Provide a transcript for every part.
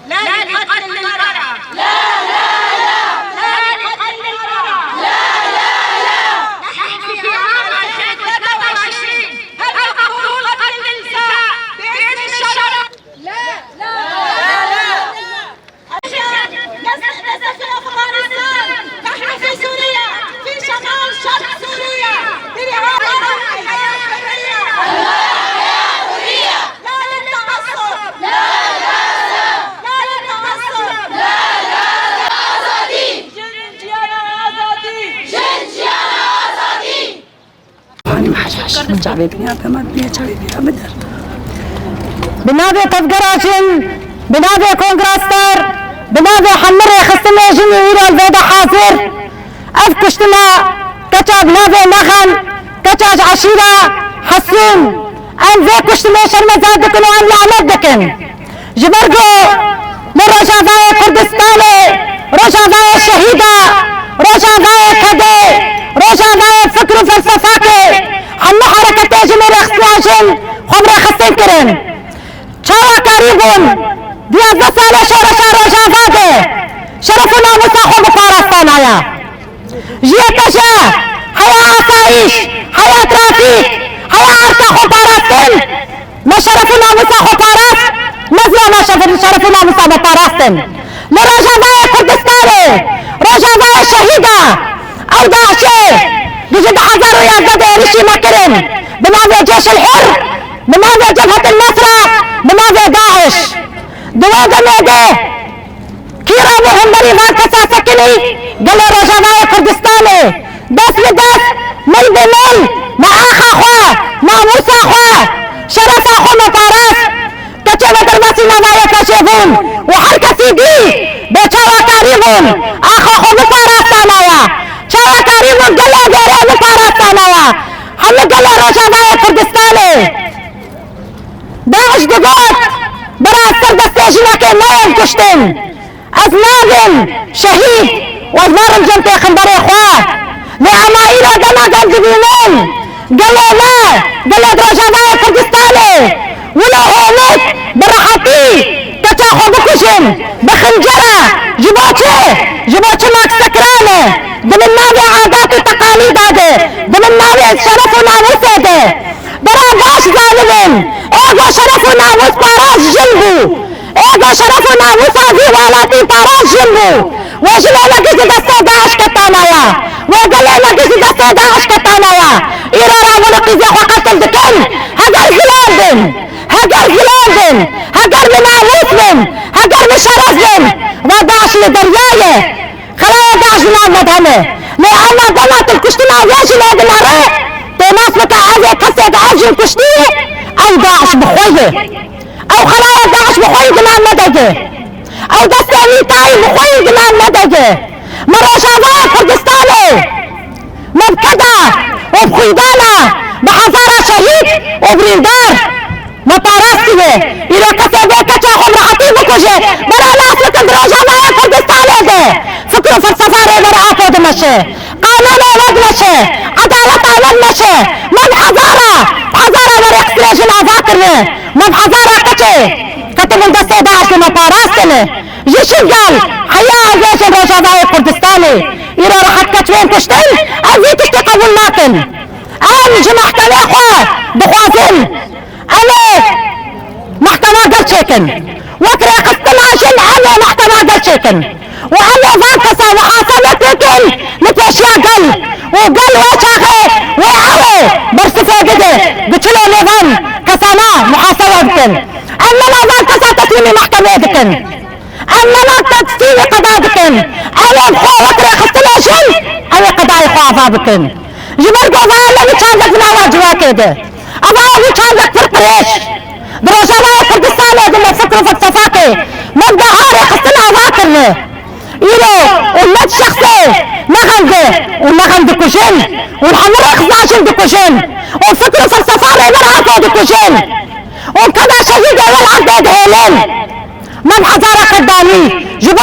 لا للقتل للمرأة، لا لا لا، لا للقتل للمرأة، لا لا لا. نحن في عام 2023 هل نقول قتل النساء باسم الشرع؟ لا لا لا لا. نزل في أفغانستان، نحن في سوريا، في شمال شرق سوريا، برعاية الحياة الحرية. الحياة حرية. لا للتعصب. لا لا لا. لا للتعصب. لا لا لا. آزادي. جنجيانا آزادي. جنجيانا آزادي. بنابي تفقراشن بنابي كونغراستر بنابي حمري خصمي جني ويرا البيضة حاضر أفكشتنا كتاب نابي نغن كتاج عشيرة حسون أنزي كشتمي شرمزادكن وأن لعنتكن جبرقو لرجاء كردستاني رجاء الشهيدة رجاء كدي رجاء فكر فلسفاكي حمو حركة جميل اختلاجن خمري خصين كرن شاوة كاريبون ديازة سالة شورشا رجاء شرفنا مساخو بفارستان آيا جيتشا حياة عصائش حياة ترافيك حياة عرساخو باراستن ما شرفنا مساخو باراست نزلا ما شرفنا مساخو باراستن لرجاء كردستاني رجاء الشهيدة أو داعشي بجد حذروا يا زدي رشي مكرم بنادي الجيش الحر بنادي جبهة النصرة بنادي داعش دوازة ميدي كيرا مهندري فانكسا سكني قال رجاء كردستاني دس بدس مل بمل مع آخا أخوة مع موسى أخوة شرف أخو مطارس كتشبه درمسي نظايا كشفون وحركة سيدي بيتشاوى كاريبون آخا أخو مطارس سانايا شاوى كاريبون قال غيري مطارس سانايا حل قال رجاء كردستاني داعش دقوت براس سرد السجنة كنين كشتن أزناغن شهيد وزمارن جنتي خنبري إخوة لعمائيل ودنا جنجبينين قالوا لا قالوا رجاء كردستاني ولا هونك براحتي تتاخو بكشن بخنجرة جبوتي ماك سكرانة ضمن نابي عادات وتقاليد هذا ضمن نابي شرف وناموس هذا براغاش ظالمين ايغو شرف وناموس باراج جنبو ايغو شرف وناموس هذه والاتي باراج جنبو وجلو لقيت دستة داعش كتانايا وقال لقيت دستة داعش كتانايا إيرارا ونقيزي وقتل دكن هقر زلاندن هقر بناموسن هقر بشرفن وداعش لدرياية خلايا داعش نامد همه لأن دلات الكشتنا ويش لاد الهراء تناس متعازي كسد عجل كشتي أو داعش بخويه أو خلايا داعش بخويه جنان مدجه أو دستاني تاي بخويه جنان مدجه مرشاوات كردستاني مبكدة وبخيدانة بحزارة شهيد وبريندار مطارستي إذا كسبه كتاهم رعتي بكوجه برا لا فكر رجاء كردستاني ده فكر فلسفة برا أفود مشي قانون أولاد مشي عدالة أولاد مشي من حزارة وريكسليشن أذاكرني من حزارة كتب دستة داعش مطارستي جيشن حياة جيش رجاء كردستاني إذا رحت كتوين تشتل أزي تشتقبل ناكن أنا جمعت الإخوة بخوازن أنا محكمة قلتشيكن وكري قسطلاشن أنا محكمة قلتشيكن وأنا فانكسا وحاسبتكن نتشيا قل وقل وشاخي وعوي برسفة قدي قتلو نظام كسانا محاسبة بكن أنا لا فانكسا تسليمي محكمة بكن أنا لا تسليمي قضاء أنا بخوا وكري قسطلاشن أنا قضاء خوافا بكن جبرقو فالا وشانك من أواجوا كده أبغى وشانك في القريش برجاء كردستان لازم فكر فلسفاتي مبدأ هاري قصنا ذاكرني إلو ولد شخصي نغن دكوشين والحمر إخزاشن دكوشين وفكر فلسفاتي مرعاكو دكوشين وكذا شهيدة والعدد هيلين من حزارة قدامي جبو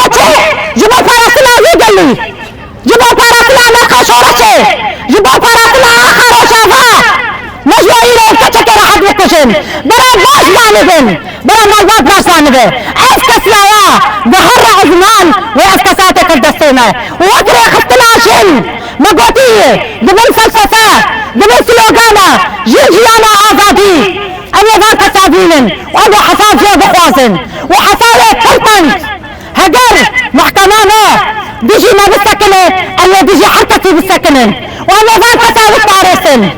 فارسنا يقلي جبو فارسنا مقاشورتي جبوا فرقنا آخر وشافاه مجموع إلى كتشك راحت بكشن برا باش لعنبن برا مالبات باش لعنبن اسكس لاوا ظهر عزمان واسكساتك الدستينة وادري اختلاشن مقوتية دبل فلسفة دبل سلوغانا جيجيانا آزادي أنا ذاك سابينن وأنا حساب جيب خوازن وحسابة كلتنك هجر محكمانا بيجي ما بالسكنة اللي بيجي حركتي بالسكنة وأنا ذاك سابق تارسن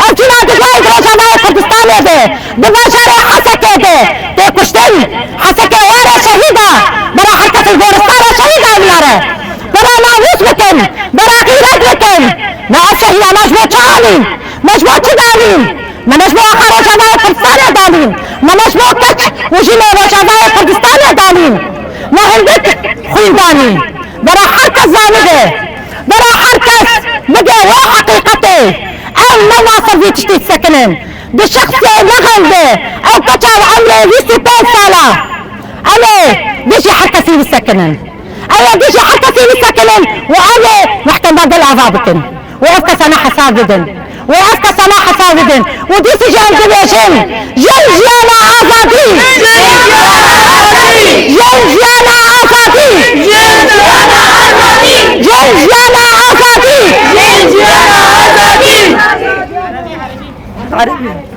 أرجونا دقائق رجعنا كردستان ده بباشر حسكة ده تكشتن حسكة وارا شهيدة برا حركة الجورستان شهيدة ملاره برا ناموس بكن برا قيرات بكن نعسه هي مجموع تعالين مجموع تدالين ما مجموع آخر رجعنا كردستان دالين ما مجموع كتش وجينا رجعنا كردستان دالين ما هندك خوين دالين برا حركة زانده برا حركة بقى وحقيقته أو ما واصل في تشتيت سكنن بشخصية لغنده أو كتاب عمره في 60 سنة أنا بيجي حركة في السكنن أنا بيجي حركة في السكنن وأنا محتمل بالعذابكن وأفكس أنا حسابدن وأفكس أنا حسابدن ودي سجان دبيشن جنجيانا آزادي جنجيانا آزادي جنجيانا آزادي جنجيانا آزادي جنجيانا آزادي